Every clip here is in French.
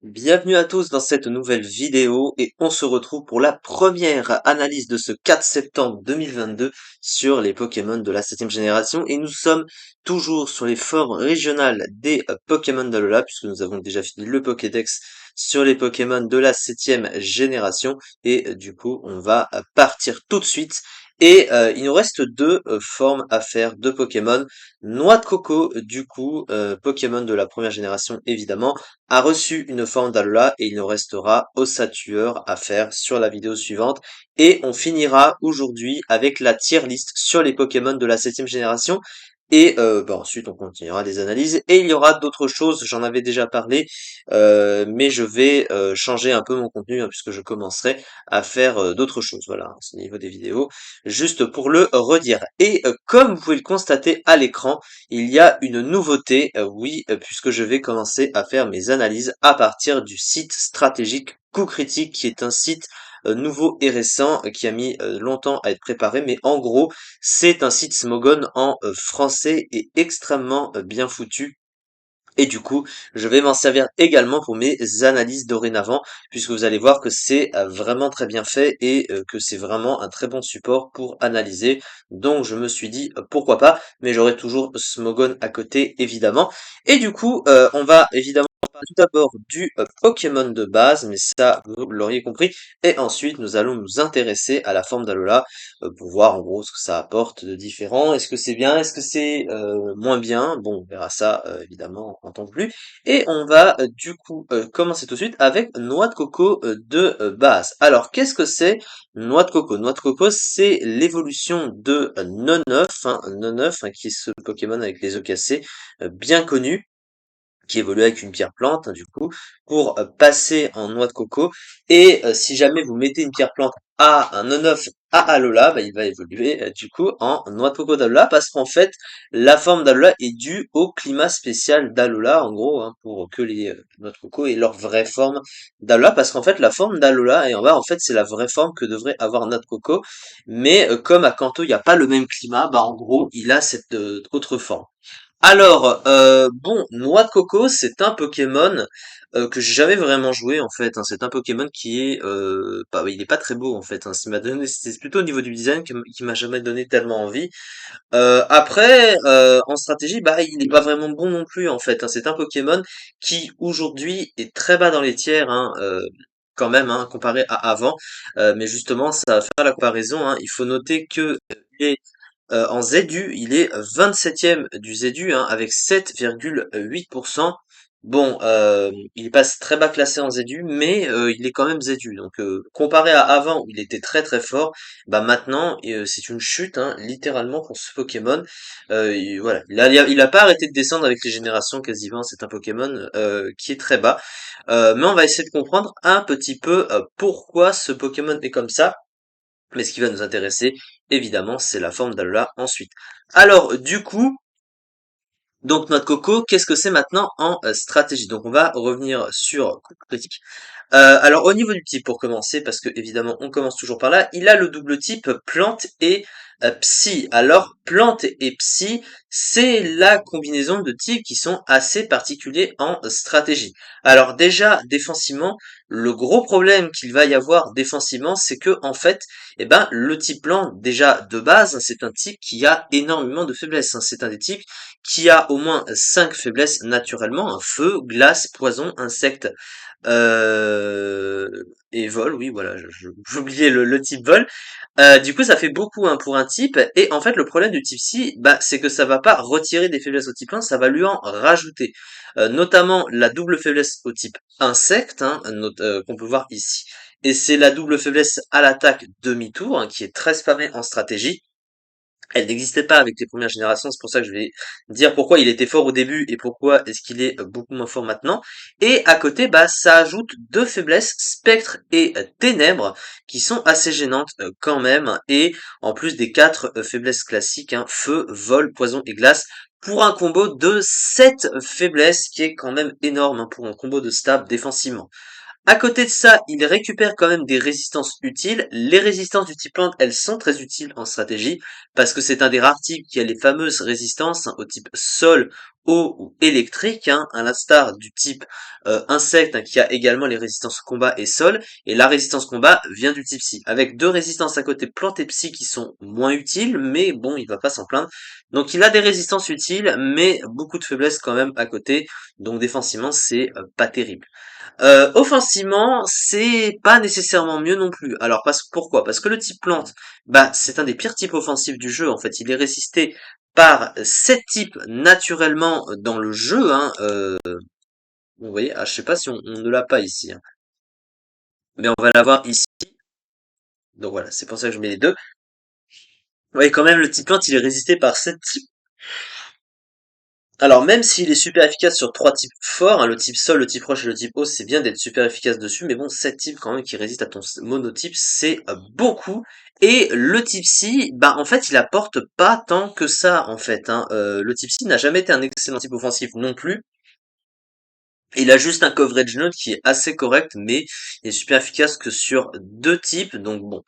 Bienvenue à tous dans cette nouvelle vidéo et on se retrouve pour la première analyse de ce 4 septembre 2022 sur les Pokémon de la 7e génération et nous sommes toujours sur les formes régionales des Pokémon d'Alola puisque nous avons déjà fini le Pokédex sur les Pokémon de la 7e génération et du coup on va partir tout de suite et il nous reste deux formes à faire de Pokémon. Noix de Coco du coup, Pokémon de la première génération évidemment a reçu une forme d'Alola et il nous restera Ossatueur à faire sur la vidéo suivante. Et on finira aujourd'hui avec la tier list sur les Pokémon de la 7e génération. Et ensuite on continuera les analyses. Et il y aura d'autres choses, j'en avais déjà parlé, mais je vais changer un peu mon contenu hein, puisque je commencerai à faire d'autres choses. Voilà, c'est au niveau des vidéos, juste pour le redire. Et comme vous pouvez le constater à l'écran, il y a une nouveauté, oui, puisque je vais commencer à faire mes analyses à partir du site stratégique Coup Critique, qui est un site nouveau et récent, qui a mis longtemps à être préparé, mais en gros, c'est un site Smogon en français et extrêmement bien foutu. Et du coup, je vais m'en servir également pour mes analyses dorénavant, puisque vous allez voir que c'est vraiment très bien fait et que c'est vraiment un très bon support pour analyser. Donc je me suis dit pourquoi pas, mais j'aurai toujours Smogon à côté évidemment. Et du coup, on va évidemment parler tout d'abord du Pokémon de base, mais ça vous l'auriez compris. Et ensuite, nous allons nous intéresser à la forme d'Alola pour voir en gros ce que ça apporte de différent. Est-ce que c'est bien? Est-ce que c'est moins bien? Bon, on verra ça évidemment en temps plus. Et on va du coup commencer tout de suite avec Noix de Coco de base. Alors, qu'est-ce que c'est Noix de Coco? Noix de Coco, c'est l'évolution de Noneuf, Noneuf, qui est ce Pokémon avec les œufs cassés, bien connu qui évolue avec une pierre plante, du coup, pour passer en noix de coco. Et si jamais vous mettez une pierre plante à un non-off à Alola, bah, il va évoluer du coup en noix de coco d'Alola, parce qu'en fait, la forme d'Alola est due au climat spécial d'Alola, en gros, hein, pour que les noix de coco aient leur vraie forme d'Alola, parce qu'en fait, la forme d'Alola, et en bas, en fait, c'est la vraie forme que devrait avoir noix de coco, mais comme à Kanto, il n'y a pas le même climat, bah en gros, il a cette autre forme. Alors, bon, Noix de Coco, c'est un Pokémon que j'ai jamais vraiment joué en fait, hein. C'est un Pokémon qui est, il est pas très beau en fait, hein. C'est plutôt au niveau du design qui m'a jamais donné tellement envie. Après, en stratégie, bah, il est pas vraiment bon non plus en fait, hein. C'est un Pokémon qui aujourd'hui est très bas dans les tiers, hein, quand même, hein, comparé à avant. Mais justement, ça va faire la comparaison, hein. Il faut noter que en ZU, il est 27e du ZU hein, avec 7,8%. Bon, il passe très bas classé en ZU, mais il est quand même ZU. Donc comparé à avant où il était très très fort, bah maintenant c'est une chute hein, littéralement pour ce Pokémon. Voilà, il a pas arrêté de descendre avec les générations quasiment. C'est un Pokémon qui est très bas. Mais on va essayer de comprendre un petit peu pourquoi ce Pokémon est comme ça. Mais ce qui va nous intéresser, évidemment, c'est la forme d'Alola ensuite. Alors, du coup, donc notre coco, qu'est-ce que c'est maintenant en stratégie? Donc on va revenir sur coup critique. Alors au niveau du type pour commencer, parce que évidemment on commence toujours par là, il a le double type plante et psy. Alors plante et psy, c'est la combinaison de types qui sont assez particuliers en stratégie. Alors déjà défensivement, le gros problème qu'il va y avoir défensivement, c'est que en fait, eh ben le type plante déjà de base, c'est un type qui a énormément de faiblesses, hein. C'est un des types qui a au moins 5 faiblesses naturellement, un feu, glace, poison, insecte et vol, oui voilà, j'oubliais le type vol. Du coup ça fait beaucoup hein, pour un type, et en fait le problème du type C, bah, c'est que ça va pas retirer des faiblesses au type 1, ça va lui en rajouter. Notamment la double faiblesse au type insecte, hein, qu'on peut voir ici. Et c'est la double faiblesse à l'attaque demi-tour, hein, qui est très spammée en stratégie. Elle n'existait pas avec les premières générations, c'est pour ça que je vais dire pourquoi il était fort au début et pourquoi est-ce qu'il est beaucoup moins fort maintenant. Et à côté, bah, ça ajoute deux faiblesses, spectre et ténèbres, qui sont assez gênantes quand même, et en plus des quatre faiblesses classiques, hein, feu, vol, poison et glace, pour un combo de 7 faiblesses, qui est quand même énorme hein, pour un combo de stab défensivement. À côté de ça, il récupère quand même des résistances utiles. Les résistances du type plante, elles sont très utiles en stratégie, parce que c'est un des rares types qui a les fameuses résistances hein, au type sol, eau ou électrique, hein, à l'instar du type insecte, hein, qui a également les résistances combat et sol, et la résistance combat vient du type psy, avec deux résistances à côté plante et psy qui sont moins utiles, mais bon, il va pas s'en plaindre. Donc il a des résistances utiles, mais beaucoup de faiblesses quand même à côté, donc défensivement c'est pas terrible. Offensivement, c'est pas nécessairement mieux non plus. Alors pourquoi? Parce que le type plante, bah c'est un des pires types offensifs du jeu. En fait, il est résisté par 7 types naturellement dans le jeu. Hein. Vous voyez, je sais pas si on ne l'a pas ici, hein, mais on va l'avoir ici. Donc voilà, c'est pour ça que je mets les deux. Vous voyez quand même, le type plante, il est résisté par 7 types. Alors même s'il est super efficace sur trois types forts, hein, le type sol, le type roche et le type eau, c'est bien d'être super efficace dessus, mais bon, 7 types quand même qui résistent à ton monotype, c'est beaucoup. Et le type si, bah en fait il apporte pas tant que ça en fait. Hein. Le type si n'a jamais été un excellent type offensif non plus. Il a juste un coverage neutre qui est assez correct, mais il est super efficace que sur deux types, donc bon.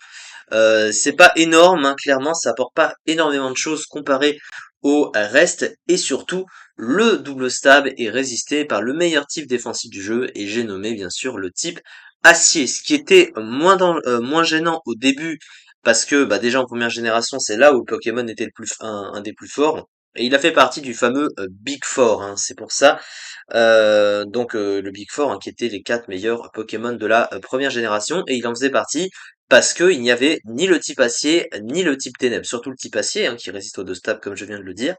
C'est pas énorme, hein, clairement, ça apporte pas énormément de choses comparé au reste, et surtout, le double stab est résisté par le meilleur type défensif du jeu, et j'ai nommé bien sûr le type acier, ce qui était moins gênant au début, parce que bah, déjà en première génération, c'est là où le Pokémon était un des plus forts, et il a fait partie du fameux Big Four, hein, c'est pour ça. Le Big Four, hein, qui étaient les quatre meilleurs Pokémon de la première génération, et il en faisait partie parce qu'il n'y avait ni le type acier, ni le type ténèbres, surtout le type acier, hein, qui résiste aux deux stabs comme je viens de le dire,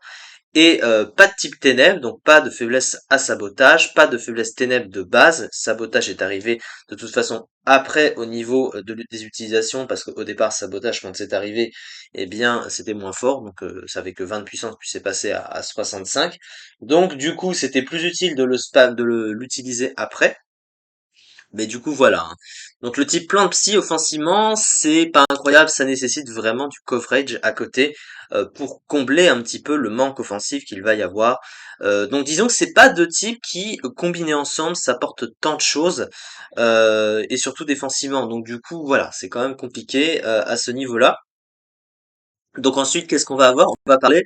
et pas de type ténèbres, donc pas de faiblesse à sabotage, pas de faiblesse ténèbres de base. Sabotage est arrivé de toute façon après au niveau des utilisations, parce qu'au départ sabotage quand c'est arrivé, eh bien c'était moins fort, donc ça avait que 20 de puissance puis c'est passé à 65. Donc du coup c'était plus utile de le spam, l'utiliser après. Mais du coup, voilà. Hein. Donc le type plante psy offensivement, c'est pas incroyable, ça nécessite vraiment du coverage à côté pour combler un petit peu le manque offensif qu'il va y avoir. Donc disons que c'est pas deux types qui, combinés ensemble, s'apportent tant de choses, et surtout défensivement. Donc du coup, voilà, c'est quand même compliqué à ce niveau-là. Donc ensuite, qu'est-ce qu'on va avoir? On va parler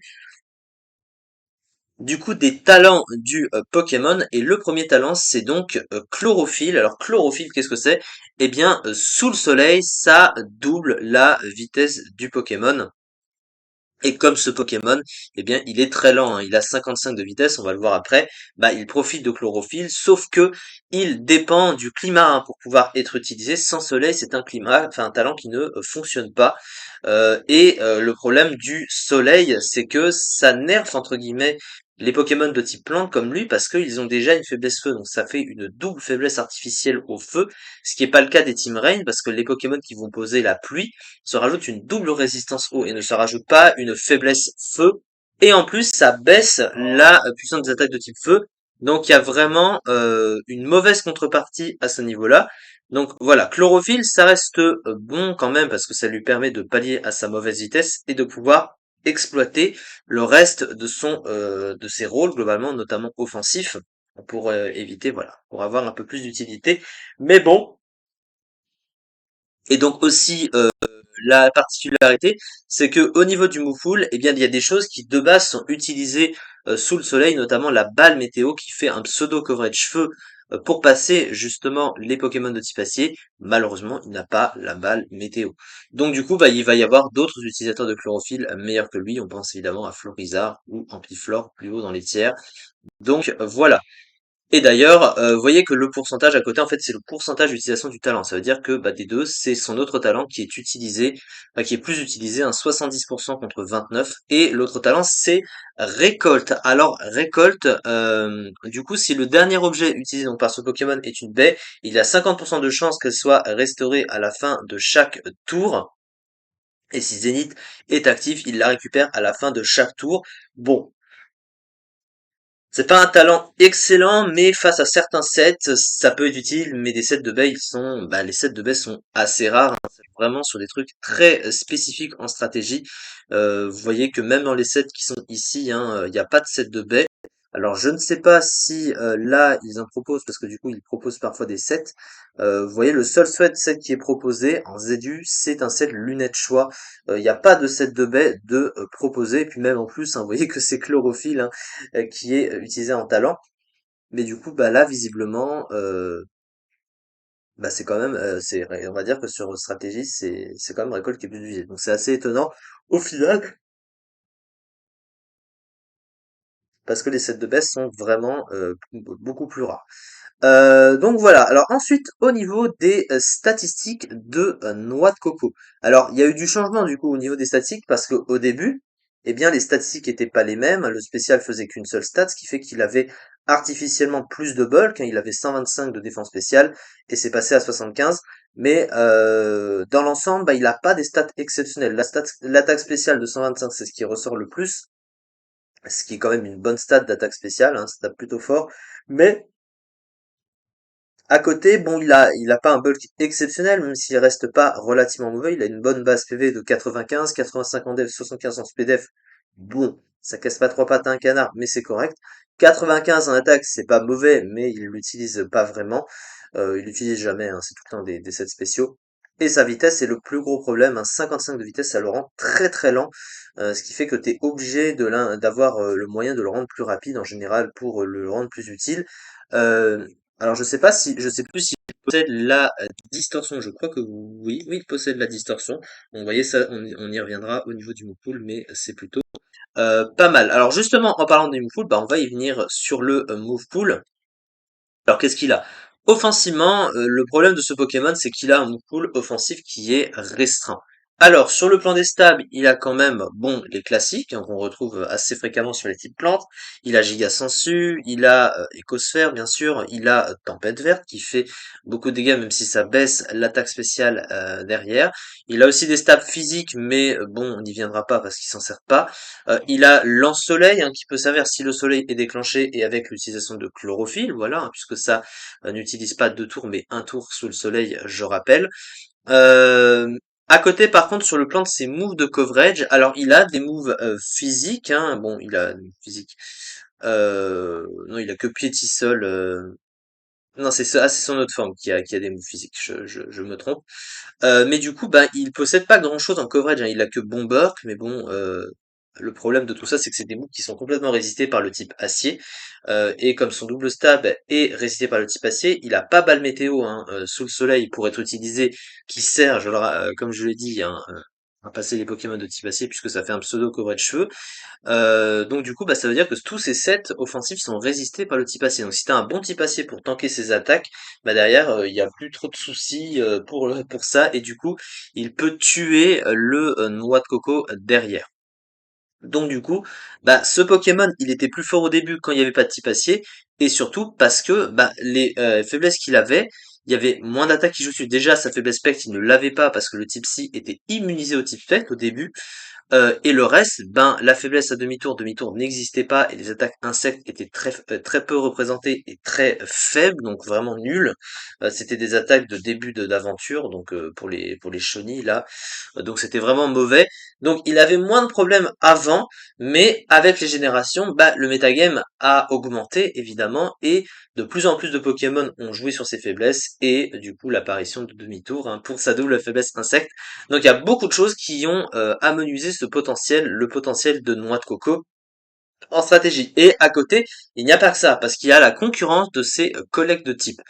du coup des talents du Pokémon, et le premier talent c'est donc chlorophylle. Alors chlorophylle, qu'est-ce que c'est? Eh bien sous le soleil ça double la vitesse du Pokémon. Et comme ce Pokémon, eh bien, il est très lent, hein, il a 55 de vitesse, on va le voir après, bah, il profite de chlorophylle, sauf que il dépend du climat, hein, pour pouvoir être utilisé. Sans soleil, c'est un climat, enfin un talent qui ne fonctionne pas. Le problème du soleil, c'est que ça nerf entre guillemets les Pokémon de type plante comme lui, parce qu'ils ont déjà une faiblesse feu, donc ça fait une double faiblesse artificielle au feu, ce qui n'est pas le cas des Team Rain, parce que les Pokémon qui vont poser la pluie se rajoute une double résistance eau et ne se rajoute pas une faiblesse feu. Et en plus, ça baisse la puissance des attaques de type feu. Donc il y a vraiment une mauvaise contrepartie à ce niveau-là. Donc voilà, chlorophylle, ça reste bon quand même parce que ça lui permet de pallier à sa mauvaise vitesse et de pouvoir exploiter le reste de ses rôles globalement, notamment offensifs, pour éviter, voilà, pour avoir un peu plus d'utilité. Mais bon, et donc aussi la particularité, c'est que au niveau du Mouful, eh bien, il y a des choses qui de base sont utilisées sous le soleil, notamment la balle météo qui fait un pseudo coverage feu pour passer justement les Pokémon de type acier. Malheureusement, il n'a pas la balle météo. Donc du coup, bah, il va y avoir d'autres utilisateurs de chlorophylle meilleurs que lui. On pense évidemment à Florizard ou Ampliflore plus haut dans les tiers. Donc voilà. Et d'ailleurs, vous voyez que le pourcentage à côté, en fait, c'est le pourcentage d'utilisation du talent. Ça veut dire que bah, des deux, c'est son autre talent qui est utilisé, enfin, qui est plus utilisé, un 70% contre 29. Et l'autre talent, c'est récolte. Alors, récolte, du coup, si le dernier objet utilisé donc, par ce Pokémon est une baie, il a 50% de chance qu'elle soit restaurée à la fin de chaque tour. Et si Zenith est actif, il la récupère à la fin de chaque tour. Bon, c'est pas un talent excellent, mais face à certains sets, ça peut être utile, mais des sets de base, les sets de base sont assez rares, hein. C'est vraiment sur des trucs très spécifiques en stratégie. Vous voyez que même dans les sets qui sont ici, hein, il n'y a pas de set de baie. Alors je ne sais pas si là ils en proposent, parce que du coup ils proposent parfois des sets. Vous voyez, le seul set qui est proposé en ZU, c'est un set lunettes choix. Il n'y a pas de set de baie de proposé, et puis même en plus, hein, vous voyez que c'est chlorophylle, hein, qui est utilisé en talent. Mais du coup, bah là, visiblement, bah c'est quand même, on va dire que sur stratégie, c'est quand même récolte qui est plus utilisée. Donc c'est assez étonnant au final, parce que les sets de baisse sont vraiment beaucoup plus rares. Donc voilà. Alors ensuite, au niveau des statistiques de noix de coco. Alors, il y a eu du changement du coup au niveau des statistiques parce qu'au début, eh bien, les statistiques étaient pas les mêmes. Le spécial faisait qu'une seule stat, ce qui fait qu'il avait artificiellement plus de bulk, hein. Il avait 125 de défense spéciale et c'est passé à 75. Mais dans l'ensemble, bah, il a pas des stats exceptionnelles. L'attaque spéciale de 125, c'est ce qui ressort le plus, ce qui est quand même une bonne stat d'attaque spéciale, hein, stat plutôt fort. Mais à côté, bon, il a pas un bulk exceptionnel, même s'il reste pas relativement mauvais. Il a une bonne base PV de 95, 85 en dev, 75 en SPDF. Bon, ça casse pas trois pattes à un canard, mais c'est correct. 95 en attaque, c'est pas mauvais, mais il l'utilise pas vraiment. Il l'utilise jamais, hein, c'est tout le temps des sets spéciaux. Et sa vitesse, c'est le plus gros problème, hein. 55 de vitesse, ça le rend très très lent, ce qui fait que tu es obligé d'avoir le moyen de le rendre plus rapide en général pour le rendre plus utile. Euh, alors je sais plus s'il possède la distorsion. Je crois que oui, il possède la distorsion. Bon, vous voyez ça, on y reviendra au niveau du move pool, mais c'est plutôt pas mal. Alors justement, en parlant du move pool, bah, on va y venir sur le move pool. Alors qu'est-ce qu'il a? Offensivement, le problème de ce Pokémon, c'est qu'il a un move pool offensif qui est restreint. Alors, sur le plan des stabs, il a quand même, bon, les classiques, hein, qu'on retrouve assez fréquemment sur les types plantes. Il a Giga Sensu, il a Écosphère, bien sûr, il a Tempête Verte, qui fait beaucoup de dégâts, même si ça baisse l'attaque spéciale derrière. Il a aussi des stabs physiques, mais bon, on n'y viendra pas parce qu'il s'en sert pas. Il a Lance-Soleil, hein, qui peut servir si le soleil est déclenché et avec l'utilisation de chlorophylle, voilà, hein, puisque ça n'utilise pas deux tours, mais un tour sous le soleil, je rappelle. Euh, à côté, par contre, sur le plan de ses moves de coverage, alors il a des moves physiques, hein, bon, il a physique. Non, il a que pied tissol. Non, c'est son autre forme qui a des moves physiques. Je me trompe. Mais du coup, bah, il possède pas grand-chose en coverage, hein. Il a que Bomberk, mais bon, le problème de tout ça, c'est que c'est des moves qui sont complètement résistés par le type acier. Et comme son double stab est résisté par le type acier, il a pas balle météo, hein, sous le soleil pour être utilisé, qui sert, comme je l'ai dit, hein, à passer les Pokémon de type acier, puisque ça fait un pseudo coverage cheveux. Donc du coup, bah, ça veut dire que tous ces sets offensifs sont résistés par le type acier. Donc si t'as un bon type acier pour tanker ses attaques, bah derrière, il n'y a plus trop de soucis pour ça, et du coup, il peut tuer le noix de coco derrière. Donc du coup, bah ce Pokémon, il était plus fort au début quand il n'y avait pas de type acier, et surtout parce que bah les faiblesses qu'il avait, il y avait moins d'attaques qui jouent dessus. Déjà, sa faiblesse spectre, il ne l'avait pas parce que le type Psy était immunisé au type spectre au début. Et le reste, ben la faiblesse à demi-tour n'existait pas et les attaques insectes étaient très peu représentées et très faibles, donc vraiment nulles. C'était des attaques de début d'aventure, donc pour les chenilles là, donc c'était vraiment mauvais. Donc il avait moins de problèmes avant, mais avec les générations, bah le metagame a augmenté évidemment et de plus en plus de Pokémon ont joué sur ses faiblesses et du coup l'apparition de demi-tour, hein, pour sa double faiblesse insecte. Donc il y a beaucoup de choses qui ont amenuisé ce potentiel, le potentiel de noix de coco en stratégie. Et à côté, il n'y a pas que ça, parce qu'il y a la concurrence de ces collègues de type.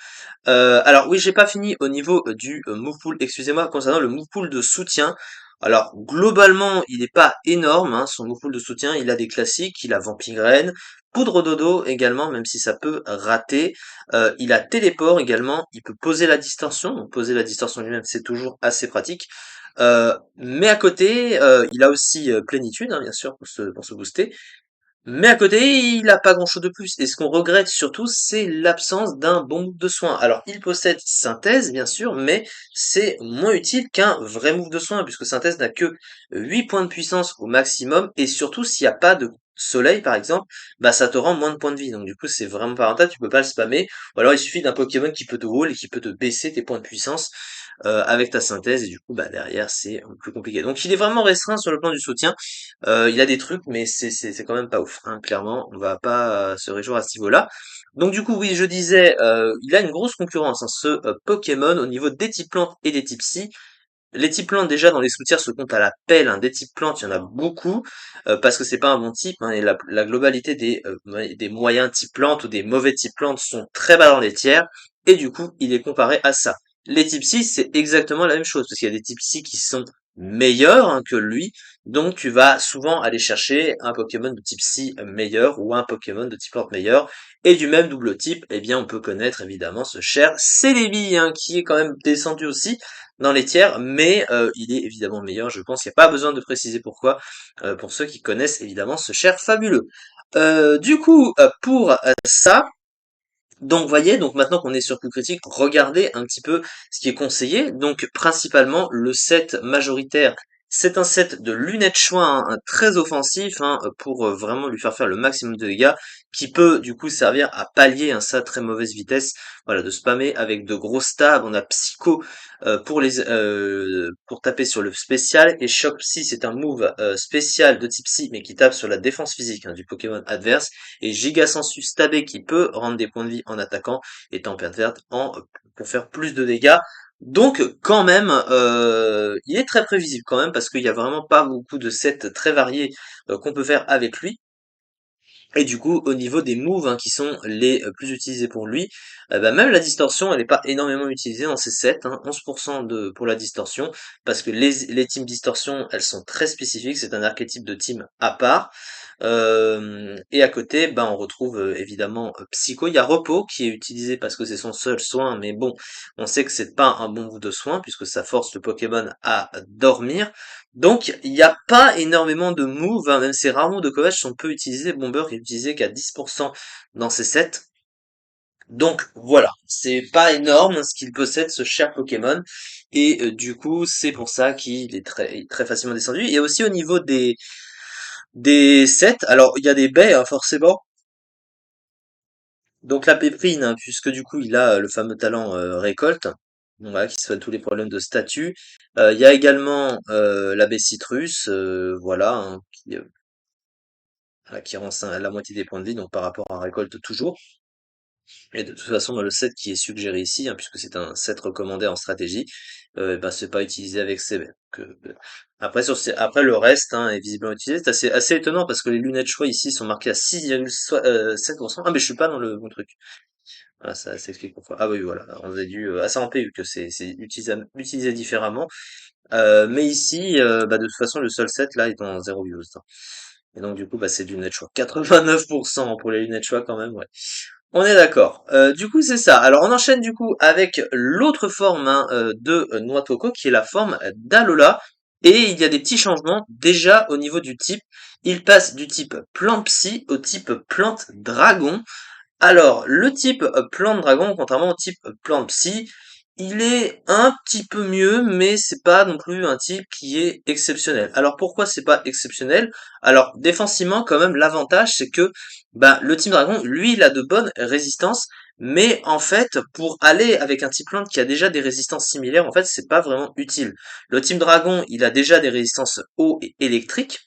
Alors oui, j'ai pas fini au niveau du move pool, excusez-moi, concernant le move pool de soutien. Alors globalement, il n'est pas énorme, hein, son move pool de soutien. Il a des classiques, il a Vampigraine, Poudre Dodo également, même si ça peut rater. Il a Téléport également, il peut poser la distorsion. Donc poser la distorsion lui-même, c'est toujours assez pratique. Mais à côté, il a aussi Plénitude, hein, bien sûr, pour se booster. Mais à côté, il a pas grand-chose de plus. Et ce qu'on regrette surtout, c'est l'absence d'un bon move de soin. Alors, il possède Synthèse, bien sûr, mais c'est moins utile qu'un vrai move de soin, puisque Synthèse n'a que 8 points de puissance au maximum, et surtout s'il n'y a pas de soleil par exemple, bah ça te rend moins de points de vie. Donc du coup c'est vraiment pas rentable, tu peux pas le spammer. Ou alors il suffit d'un Pokémon qui peut te wall et qui peut te baisser tes points de puissance avec ta synthèse, et du coup bah derrière c'est plus compliqué. Donc il est vraiment restreint sur le plan du soutien. Il a des trucs, mais c'est quand même pas ouf, hein. Clairement, on va pas se réjouir à ce niveau-là. Donc du coup, oui, je disais, il a une grosse concurrence, hein, ce Pokémon, au niveau des types plantes et des types psy. Les types plantes, déjà, dans les soutiens, se comptent à la pelle, hein. Des types plantes, il y en a beaucoup, parce que c'est pas un bon type, hein, et la globalité des moyens types plantes ou des mauvais types plantes sont très bas dans les tiers, et du coup, il est comparé à ça. Les types 6, c'est exactement la même chose, parce qu'il y a des types 6 qui sont meilleurs, hein, que lui, donc tu vas souvent aller chercher un Pokémon de type 6 meilleur, ou un Pokémon de type plante meilleur, et du même double type, eh bien, on peut connaître évidemment ce cher Celebi, hein, qui est quand même descendu aussi, dans les tiers, mais il est évidemment meilleur, je pense. Il n'y a pas besoin de préciser pourquoi, pour ceux qui connaissent évidemment ce cher fabuleux. Du coup, pour ça, donc voyez, donc maintenant qu'on est sur Coup Critique, regardez un petit peu ce qui est conseillé. Donc principalement, le set majoritaire, c'est un set de lunettes choix, hein, un très offensif, hein, pour vraiment lui faire le maximum de dégâts, qui peut du coup servir à pallier, hein, sa très mauvaise vitesse, voilà, de spammer avec de gros stabs. On a Psycho pour taper sur le spécial, et Shock Psy, c'est un move spécial de type Psy, mais qui tape sur la défense physique, hein, du Pokémon adverse, et Giga Sensu stabé qui peut rendre des points de vie en attaquant, et Tempête Verte pour faire plus de dégâts. Donc quand même, il est très prévisible quand même, parce qu'il y a vraiment pas beaucoup de sets très variés qu'on peut faire avec lui. Et du coup, au niveau des moves, hein, qui sont les plus utilisés pour lui, bah, même la distorsion, elle n'est pas énormément utilisée dans ces sets, hein, 11% pour la distorsion, parce que les teams distorsion, elles sont très spécifiques, c'est un archétype de team à part. Et à côté, ben, on retrouve évidemment Psycho. Il y a Repos qui est utilisé parce que c'est son seul soin, mais bon, on sait que c'est pas un bon move de soin puisque ça force le Pokémon à dormir. Donc il n'y a pas énormément de moves, hein, même ces rares moves de Kovacs sont peu utilisés. Bomber est utilisé qu'à 10% dans ces sets. Donc voilà, c'est pas énorme ce qu'il possède, ce cher Pokémon, et du coup c'est pour ça qu'il est très facilement descendu. Et aussi au niveau des sets, alors il y a des baies, hein, forcément. Donc la péprine, hein, puisque du coup il a le fameux talent récolte, voilà, qui soigne tous les problèmes de statut. Il y a également la baie citrus, voilà, hein, qui rend la moitié des points de vie, donc par rapport à récolte toujours. Et de toute façon, dans le set qui est suggéré ici, hein, puisque c'est un set recommandé en stratégie, ben, c'est pas utilisé avec CB. Après, après, le reste, hein, est visiblement utilisé. C'est assez étonnant parce que les lunettes choix ici sont marquées à 6,7%. Ah, mais je suis pas dans le bon truc. Voilà, ça s'explique pourquoi. Ah oui, voilà, on a dû... Ah, ça en paye, vu que c'est utilisé différemment. Mais ici, bah, de toute façon, le seul set, là, est en 0 use, hein. Et donc, du coup, bah, c'est du lunettes choix. 89% pour les lunettes choix, quand même, ouais. On est d'accord. Du coup, c'est ça. Alors, on enchaîne du coup avec l'autre forme, hein, de Noix de Coco, qui est la forme d'Alola. Et il y a des petits changements. Déjà, au niveau du type, il passe du type plante psy au type plante dragon. Alors, le type plante dragon, contrairement au type plante psy, il est un petit peu mieux, mais c'est pas non plus un type qui est exceptionnel. Alors pourquoi c'est pas exceptionnel? Alors défensivement, quand même, l'avantage c'est que bah, le type dragon, lui, il a de bonnes résistances, mais en fait, pour aller avec un type plante qui a déjà des résistances similaires, en fait, c'est pas vraiment utile. Le type dragon, il a déjà des résistances eau et électrique.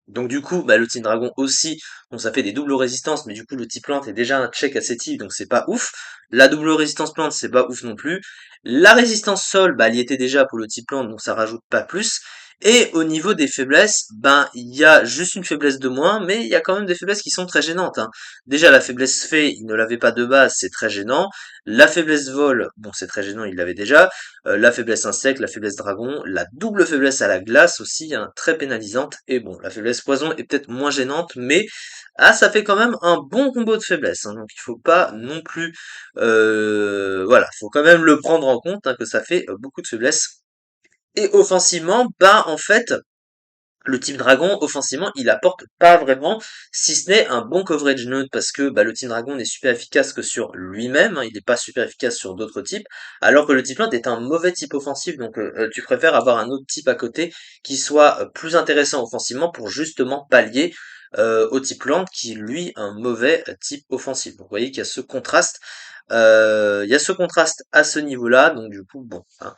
Donc du coup, bah, le Team Dragon aussi, donc ça fait des doubles résistances, mais du coup le type plante est déjà un check assez type, donc c'est pas ouf. La double résistance plante, c'est pas ouf non plus. La résistance sol, bah, elle y était déjà pour le type plante, donc ça rajoute pas plus. Et au niveau des faiblesses, ben il y a juste une faiblesse de moins, mais il y a quand même des faiblesses qui sont très gênantes, hein. Déjà la faiblesse fée, il ne l'avait pas de base, c'est très gênant. La faiblesse vol, bon c'est très gênant, il l'avait déjà. La faiblesse insecte, la faiblesse dragon, la double faiblesse à la glace aussi, hein, très pénalisante. Et bon, la faiblesse poison est peut-être moins gênante, mais ah, ça fait quand même un bon combo de faiblesses, hein, donc il faut pas non plus, voilà, faut quand même le prendre en compte, hein, que ça fait beaucoup de faiblesses. Et offensivement, bah en fait, le type dragon, offensivement, il apporte pas vraiment, si ce n'est un bon coverage neutre, parce que bah, le type dragon n'est super efficace que sur lui-même, hein, il n'est pas super efficace sur d'autres types, alors que le type plante est un mauvais type offensif, donc tu préfères avoir un autre type à côté qui soit plus intéressant offensivement pour justement pallier au type lente qui est lui un mauvais type offensif. Donc vous voyez qu'il y a ce contraste. Il y a ce contraste à ce niveau-là, donc du coup, bon, hein,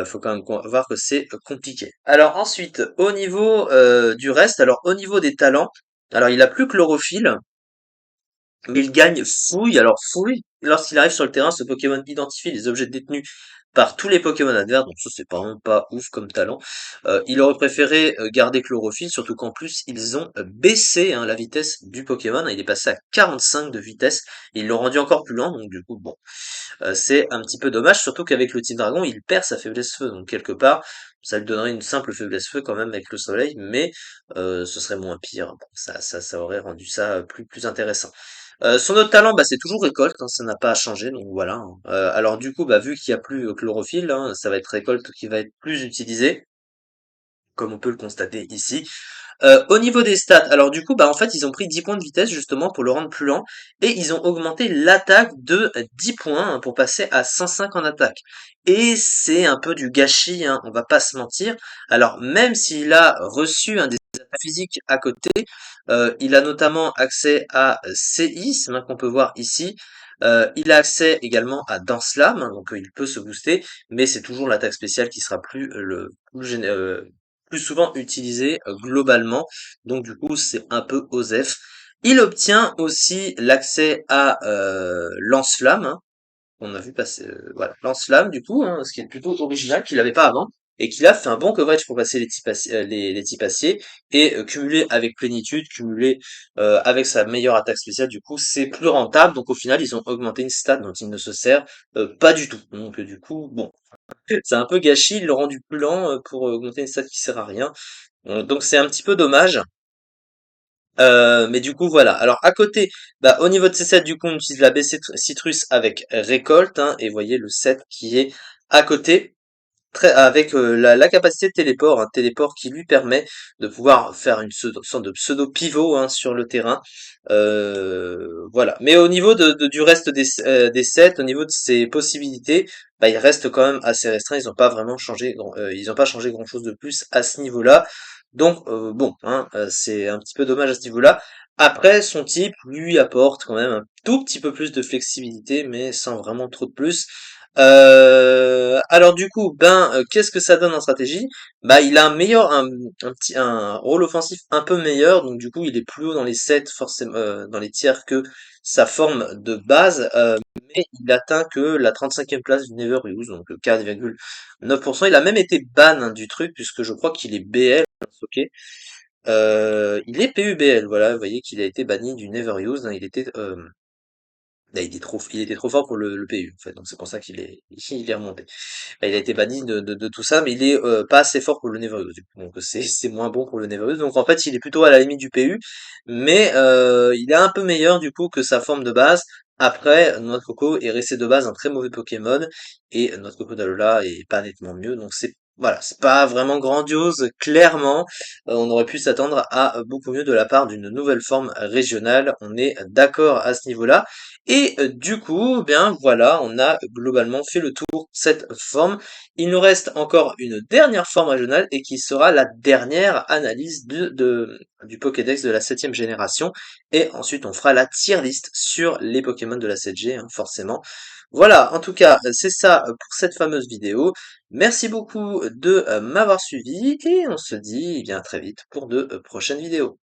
faut quand même voir que c'est compliqué. Alors ensuite, au niveau du reste, alors au niveau des talents, alors il a plus chlorophylle, mais il gagne fouille. Alors fouille, lorsqu'il arrive sur le terrain, ce Pokémon identifie les objets détenus par tous les Pokémon adverses, donc ça c'est vraiment pas ouf comme talent. Il aurait préféré garder chlorophylle, surtout qu'en plus ils ont baissé hein, la vitesse du Pokémon. Il est passé à 45 de vitesse, et ils l'ont rendu encore plus lent, donc du coup bon, c'est un petit peu dommage, surtout qu'avec le type dragon, il perd sa faiblesse feu, donc quelque part, ça lui donnerait une simple faiblesse feu quand même avec le soleil, mais ce serait moins pire. Bon, ça aurait rendu ça plus intéressant. Son autre talent, bah, c'est toujours récolte, hein, ça n'a pas changé, donc voilà, hein. Alors du coup, bah, vu qu'il n'y a plus chlorophylle, hein, ça va être récolte qui va être plus utilisée, comme on peut le constater ici. Au niveau des stats, alors du coup, bah en fait, ils ont pris 10 points de vitesse justement pour le rendre plus lent, et ils ont augmenté l'attaque de 10 points hein, pour passer à 105 en attaque. Et c'est un peu du gâchis, hein, on va pas se mentir. Alors même s'il a reçu un des attaques physiques à côté, il a notamment accès à séisme hein, qu'on peut voir ici. Il a accès également à Dance Lame, hein, donc il peut se booster, mais c'est toujours l'attaque spéciale qui sera plus souvent utilisé globalement. Donc du coup, c'est un peu OSEF. Il obtient aussi l'accès à Lance-Flamme, hein, qu'on a vu passer, voilà, Lance-Flamme du coup, hein, ce qui est plutôt original, qu'il n'avait pas avant, et qu'il a fait un bon coverage pour passer les types aciers, et cumulé avec plénitude, cumulé avec sa meilleure attaque spéciale, du coup, c'est plus rentable. Donc au final, ils ont augmenté une stat dont il ne se sert pas du tout. Donc du coup, bon, c'est un peu gâchis, ils l'ont rendu plus lent pour augmenter une stat qui sert à rien. Donc c'est un petit peu dommage. Mais du coup voilà. Alors à côté, bah, au niveau de ces sets, du coup on utilise la baie citrus avec récolte, hein, et vous voyez le set qui est à côté. Avec la capacité de téléport, un téléport qui lui permet de pouvoir faire une sorte de pseudo pivot hein, sur le terrain. Voilà. Mais au niveau du reste des sets, au niveau de ses possibilités, bah, il reste quand même assez restreint. Ils n'ont pas vraiment changé, ils ont pas changé grand chose de plus à ce niveau-là. Donc bon, hein, c'est un petit peu dommage à ce niveau-là. Après, son type lui apporte quand même un tout petit peu plus de flexibilité, mais sans vraiment trop de plus. Alors du coup, ben, qu'est-ce que ça donne en stratégie? Bah, il a un rôle offensif un peu meilleur, donc du coup, il est plus haut dans les sets, forcément, dans les tiers que sa forme de base, mais il atteint que la 35e place du Never Use, donc 4,9%. Il a même été ban hein, du truc, puisque je crois qu'il est BL, ok. Il est PUBL, voilà, vous voyez qu'il a été banni du Never Use, hein, là, il était trop fort pour le PU, en fait, donc c'est pour ça il est remonté. Bah, il a été banni de tout ça, mais il est pas assez fort pour le Never du coup, donc c'est moins bon pour le Never donc en fait il est plutôt à la limite du PU, mais il est un peu meilleur du coup que sa forme de base. Après, Noix de Coco est resté de base un très mauvais Pokémon, et Noix de Coco d'Alola est pas nettement mieux, donc c'est voilà, c'est pas vraiment grandiose, clairement. On aurait pu s'attendre à beaucoup mieux de la part d'une nouvelle forme régionale, on est d'accord à ce niveau-là. Et du coup, bien voilà, on a globalement fait le tour de cette forme. Il nous reste encore une dernière forme régionale et qui sera la dernière analyse du Pokédex de la 7e génération. Et ensuite, on fera la tier list sur les Pokémon de la 7G, hein, forcément. Voilà, en tout cas, c'est ça pour cette fameuse vidéo. Merci beaucoup de m'avoir suivi et on se dit eh bien très vite pour de prochaines vidéos.